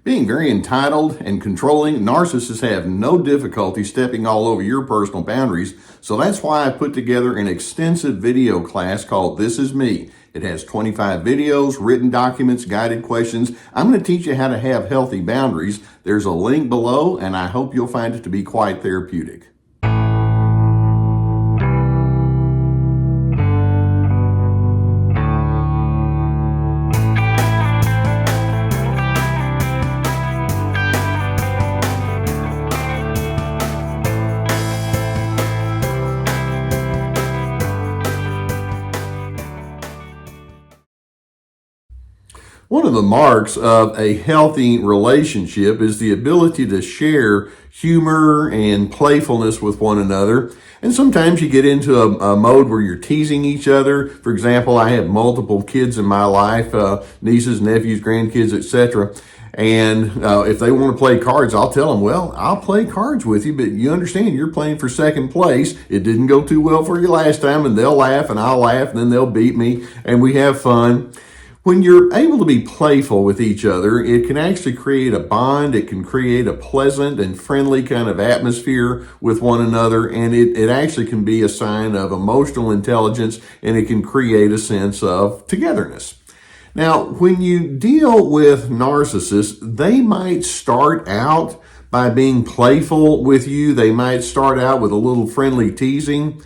Being very entitled and controlling, narcissists have no difficulty stepping all over your personal boundaries. So that's why I put together an extensive video class called This Is Me. It has 25 videos, written documents, guided questions. I'm going to teach you how to have healthy boundaries. There's a link below, and I hope you'll find it to be quite therapeutic. One of the marks of a healthy relationship is the ability to share humor and playfulness with one another. And sometimes you get into a mode where you're teasing each other. For example, I have multiple kids in my life, nieces, nephews, grandkids, etc. And if they want to play cards, I'll tell them, well, I'll play cards with you, but you understand you're playing for second place. It didn't go too well for you last time, and they'll laugh and I'll laugh, and then they'll beat me, and we have fun. When you're able to be playful with each other, it can actually create a bond. It can create a pleasant and friendly kind of atmosphere with one another, and it actually can be a sign of emotional intelligence, and it can create a sense of togetherness. Now, when you deal with narcissists, they might start out by being playful with you. They might start out with a little friendly teasing,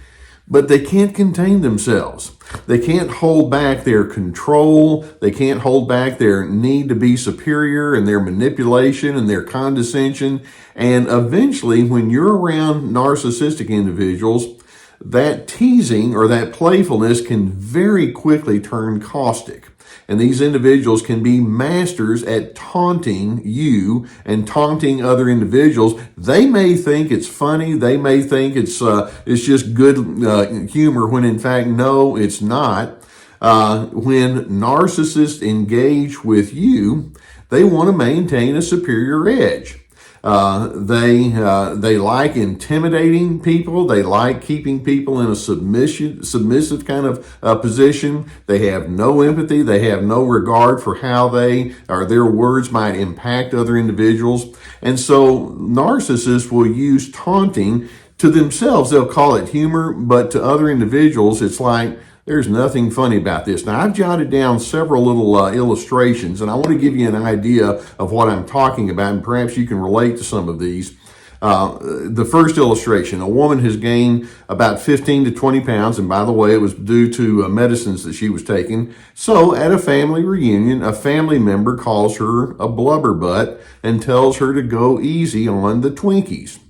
but they can't contain themselves. They can't hold back their control. They can't hold back their need to be superior and their manipulation and their condescension. And eventually, when you're around narcissistic individuals, that teasing or that playfulness can very quickly turn caustic. And these individuals can be masters at taunting you and taunting other individuals. They may think it's funny. They may think it's just good humor, when in fact, no, it's not. When narcissists engage with you, they want to maintain a superior edge. They like intimidating people. They like keeping people in a submissive kind of position. They have no empathy. They have no regard for how their words might impact other individuals. And so narcissists will use taunting. To themselves, they'll call it humor, but to other individuals, it's like, there's nothing funny about this. Now, I've jotted down several little illustrations, and I want to give you an idea of what I'm talking about, and perhaps you can relate to some of these. The first illustration, a woman has gained about 15 to 20 pounds, and by the way, it was due to medicines that she was taking. So at a family reunion, a family member calls her a blubberbutt and tells her to go easy on the Twinkies.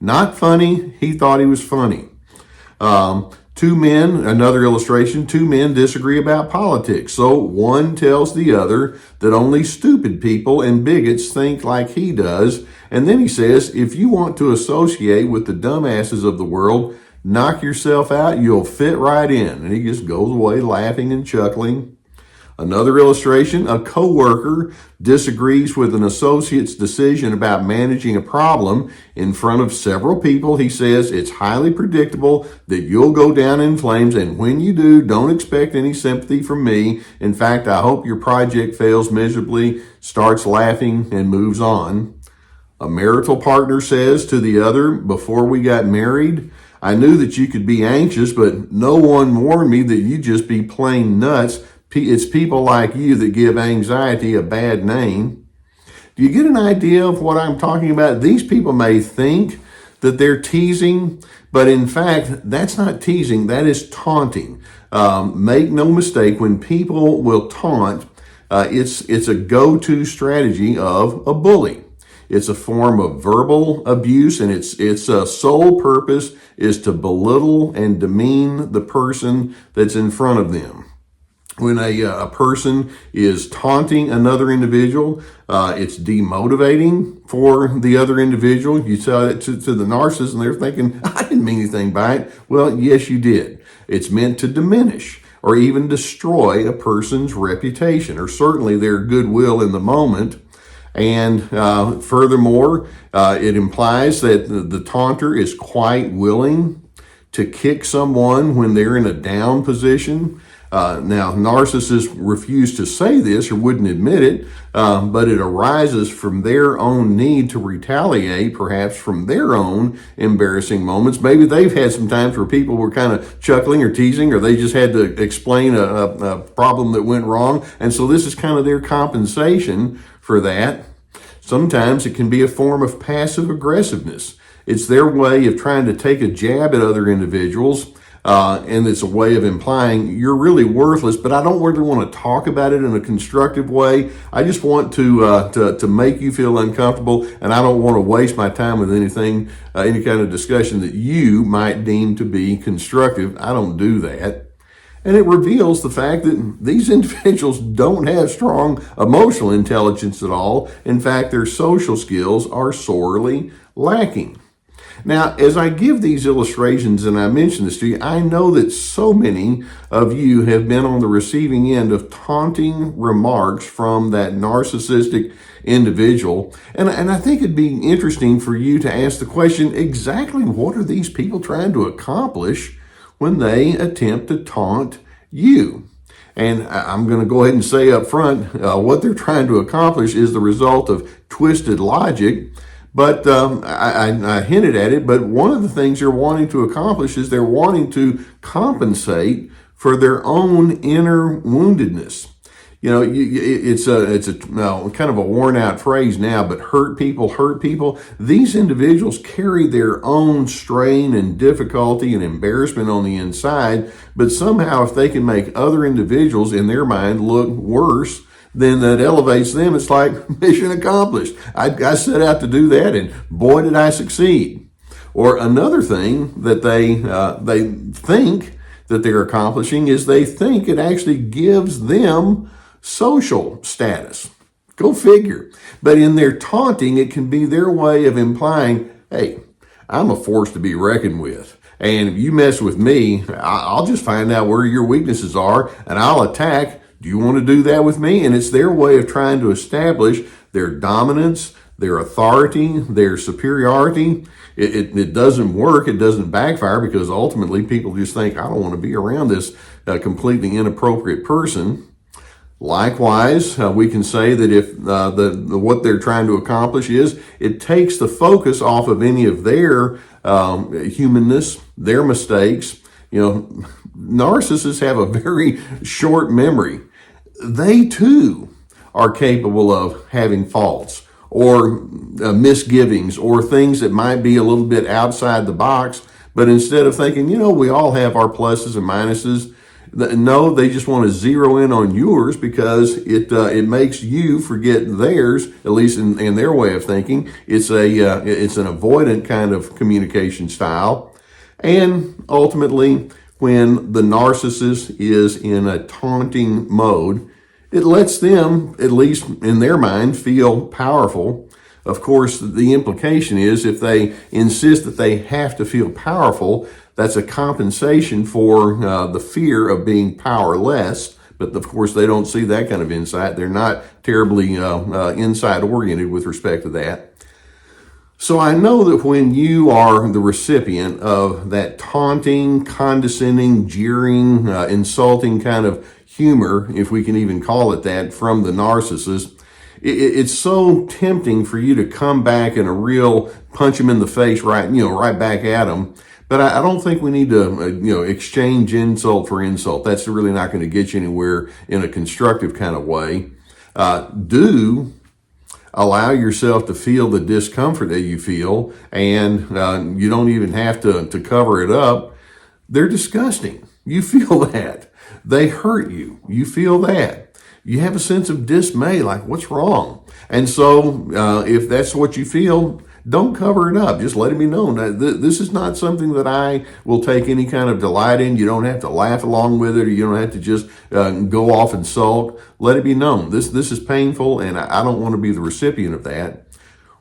Not funny. He thought he was funny. Two men, another illustration, two men disagree about politics. So one tells the other that only stupid people and bigots think like he does. And then he says, if you want to associate with the dumbasses of the world, knock yourself out, you'll fit right in. And he just goes away laughing and chuckling. Another illustration, a coworker disagrees with an associate's decision about managing a problem in front of several people. He says it's highly predictable that you'll go down in flames, and when you do, don't expect any sympathy from me. In fact, I hope your project fails miserably, starts laughing, and moves on. A marital partner says to the other, before we got married, I knew that you could be anxious, but no one warned me that you'd just be plain nuts. It's people like you that give anxiety a bad name. Do you get an idea of what I'm talking about? These people may think that they're teasing, but in fact, that's not teasing. That is taunting. Make no mistake, when people will taunt, it's a go-to strategy of a bully. It's a form of verbal abuse, and its sole purpose is to belittle and demean the person that's in front of them. When a person is taunting another individual, it's demotivating for the other individual. You tell it to the narcissist, and they're thinking, I didn't mean anything by it. Well, yes, you did. It's meant to diminish or even destroy a person's reputation, or certainly their goodwill in the moment. And furthermore, it implies that the taunter is quite willing to kick someone when they're in a down position. Now, narcissists refuse to say this or wouldn't admit it, but it arises from their own need to retaliate, perhaps from their own embarrassing moments. Maybe they've had some times where people were kind of chuckling or teasing, or they just had to explain a problem that went wrong. And so this is kind of their compensation for that. Sometimes it can be a form of passive aggressiveness. It's their way of trying to take a jab at other individuals. And it's a way of implying you're really worthless, but I don't really want to talk about it in a constructive way. I just want to make you feel uncomfortable, and I don't want to waste my time with anything, any kind of discussion that you might deem to be constructive. I don't do that. And it reveals the fact that these individuals don't have strong emotional intelligence at all. In fact, their social skills are sorely lacking. Now, as I give these illustrations and I mention this to you, I know that so many of you have been on the receiving end of taunting remarks from that narcissistic individual. And I think it'd be interesting for you to ask the question, exactly what are these people trying to accomplish when they attempt to taunt you? And I'm going to go ahead and say up front, what they're trying to accomplish is the result of twisted logic. But I hinted at it, but one of the things they're wanting to accomplish is they're wanting to compensate for their own inner woundedness. You know, it's kind of a worn out phrase now, but hurt people. These individuals carry their own strain and difficulty and embarrassment on the inside, but somehow if they can make other individuals in their mind look worse, then that elevates them. It's like mission accomplished. I set out to do that, and boy, did I succeed. Or another thing that they think that they're accomplishing is they think it actually gives them social status. Go figure. But in their taunting, it can be their way of implying, hey, I'm a force to be reckoned with. And if you mess with me, I'll just find out where your weaknesses are, and I'll attack. Do you want to do that with me? And it's their way of trying to establish their dominance, their authority, their superiority. It doesn't work. It doesn't backfire because ultimately people just think, I don't want to be around this completely inappropriate person. Likewise, we can say that if what they're trying to accomplish is it takes the focus off of any of their humanness, their mistakes. You know, narcissists have a very short memory. They too are capable of having faults or misgivings or things that might be a little bit outside the box. But instead of thinking, you know, we all have our pluses and minuses, no, they just want to zero in on yours because it makes you forget theirs, at least in their way of thinking. It's an avoidant kind of communication style. And ultimately, when the narcissist is in a taunting mode, it lets them, at least in their mind, feel powerful. Of course, the implication is if they insist that they have to feel powerful, that's a compensation for the fear of being powerless. But of course, they don't see that kind of insight. They're not terribly insight-oriented with respect to that. So I know that when you are the recipient of that taunting, condescending, jeering, insulting kind of humor, if we can even call it that, from the narcissist, it's so tempting for you to come back in a real punch him in the face, right back at him. But I don't think we need to, exchange insult for insult. That's really not going to get you anywhere in a constructive kind of way. Do allow yourself to feel the discomfort that you feel, and you don't even have to cover it up. They're disgusting. You feel that. They hurt you. You feel that. You have a sense of dismay, like what's wrong? And so if that's what you feel, don't cover it up. Just let it be known that this is not something that I will take any kind of delight in. You don't have to laugh along with it, or you don't have to just go off and sulk. Let it be known. This is painful, and I don't want to be the recipient of that.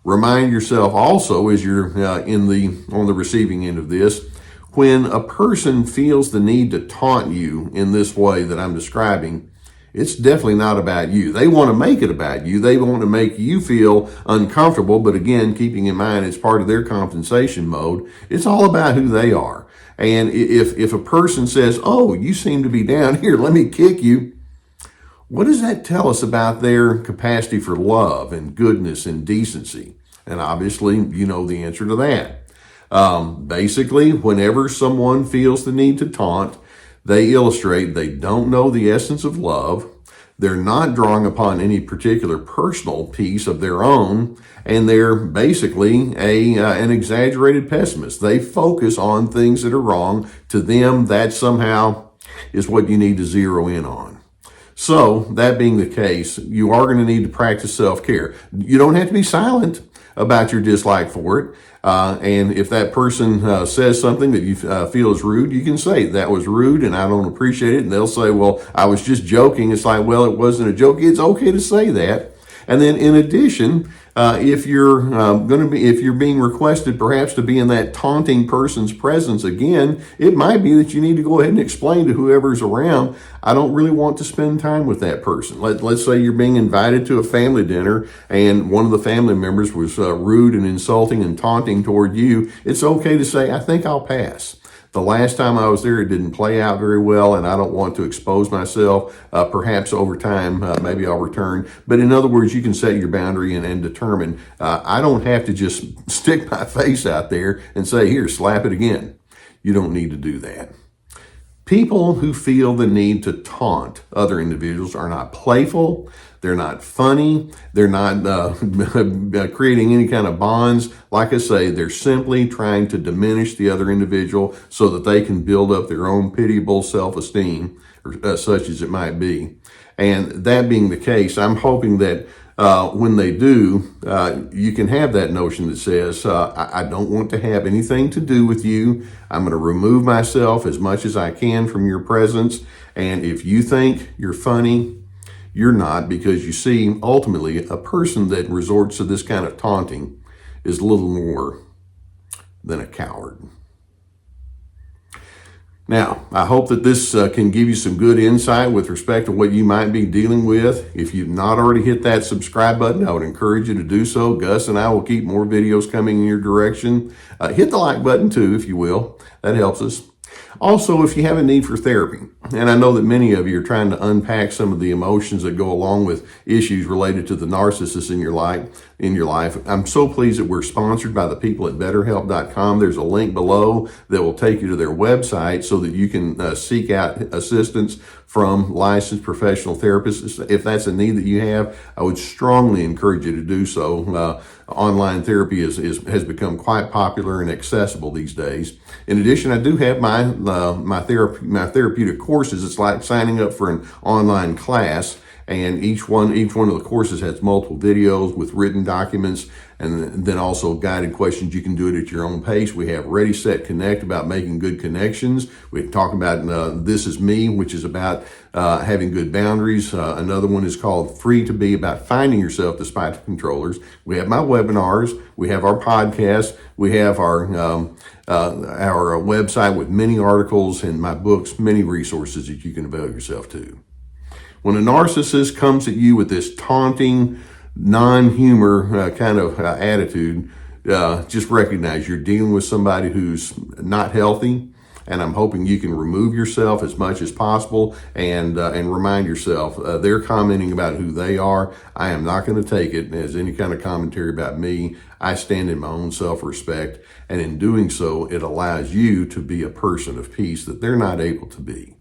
Remind yourself also, as you're on the receiving end of this, when a person feels the need to taunt you in this way that I'm describing, it's definitely not about you. They want to make it about you. They want to make you feel uncomfortable, but again, keeping in mind it's part of their compensation mode. It's all about who they are. And if a person says, oh, you seem to be down here, let me kick you, what does that tell us about their capacity for love and goodness and decency? And obviously, you know the answer to that. Basically, whenever someone feels the need to taunt, they illustrate they don't know the essence of love. They're not drawing upon any particular personal piece of their own, and they're basically an exaggerated pessimist. They focus on things that are wrong. To them, that somehow is what you need to zero in on. So, that being the case, you are going to need to practice self-care. You don't have to be silent about your dislike for it. And if that person says something that you feel is rude, you can say, that was rude and I don't appreciate it. And they'll say, well, I was just joking. It's like, well, it wasn't a joke. It's okay to say that. And then in addition, if you're being requested perhaps to be in that taunting person's presence again, it might be that you need to go ahead and explain to whoever's around, I don't really want to spend time with that person. Let's say you're being invited to a family dinner and one of the family members was rude and insulting and taunting toward you. It's okay to say, I think I'll pass. The last time I was there, it didn't play out very well, and I don't want to expose myself. Perhaps over time, maybe I'll return. But in other words, you can set your boundary and determine, I don't have to just stick my face out there and say, here, slap it again. You don't need to do that. People who feel the need to taunt other individuals are not playful, they're not funny, they're not creating any kind of bonds. Like I say, they're simply trying to diminish the other individual so that they can build up their own pitiable self-esteem, or such as it might be. And that being the case, I'm hoping that when they do, you can have that notion that says, I don't want to have anything to do with you. I'm going to remove myself as much as I can from your presence. And if you think you're funny, you're not, because you see, ultimately, a person that resorts to this kind of taunting is little more than a coward. Now, I hope that this can give you some good insight with respect to what you might be dealing with. If you've not already hit that subscribe button, I would encourage you to do so. Gus and I will keep more videos coming in your direction. Hit the like button too, if you will. That helps us. Also, if you have a need for therapy, and I know that many of you are trying to unpack some of the emotions that go along with issues related to the narcissist in your life, I'm so pleased that we're sponsored by the people at BetterHelp.com. There's a link below that will take you to their website so that you can seek out assistance from licensed professional therapists. If that's a need that you have, I would strongly encourage you to do so. Online therapy has become quite popular and accessible these days. In addition, I do have my therapeutic courses. It's like signing up for an online class, and each one of the courses has multiple videos with written documents, and then also guided questions. You can do it at your own pace. We have Ready, Set, Connect about making good connections. We talk about This Is Me, which is about having good boundaries. Another one is called Free to Be, about finding yourself despite the controllers. We have my webinars. We have our podcast. We have our website with many articles, and my books, many resources that you can avail yourself to. When a narcissist comes at you with this taunting, non-humor kind of attitude, just recognize you're dealing with somebody who's not healthy, and I'm hoping you can remove yourself as much as possible and remind yourself they're commenting about who they are. I am not going to take it as any kind of commentary about me. I stand in my own self-respect, and in doing so, it allows you to be a person of peace that they're not able to be.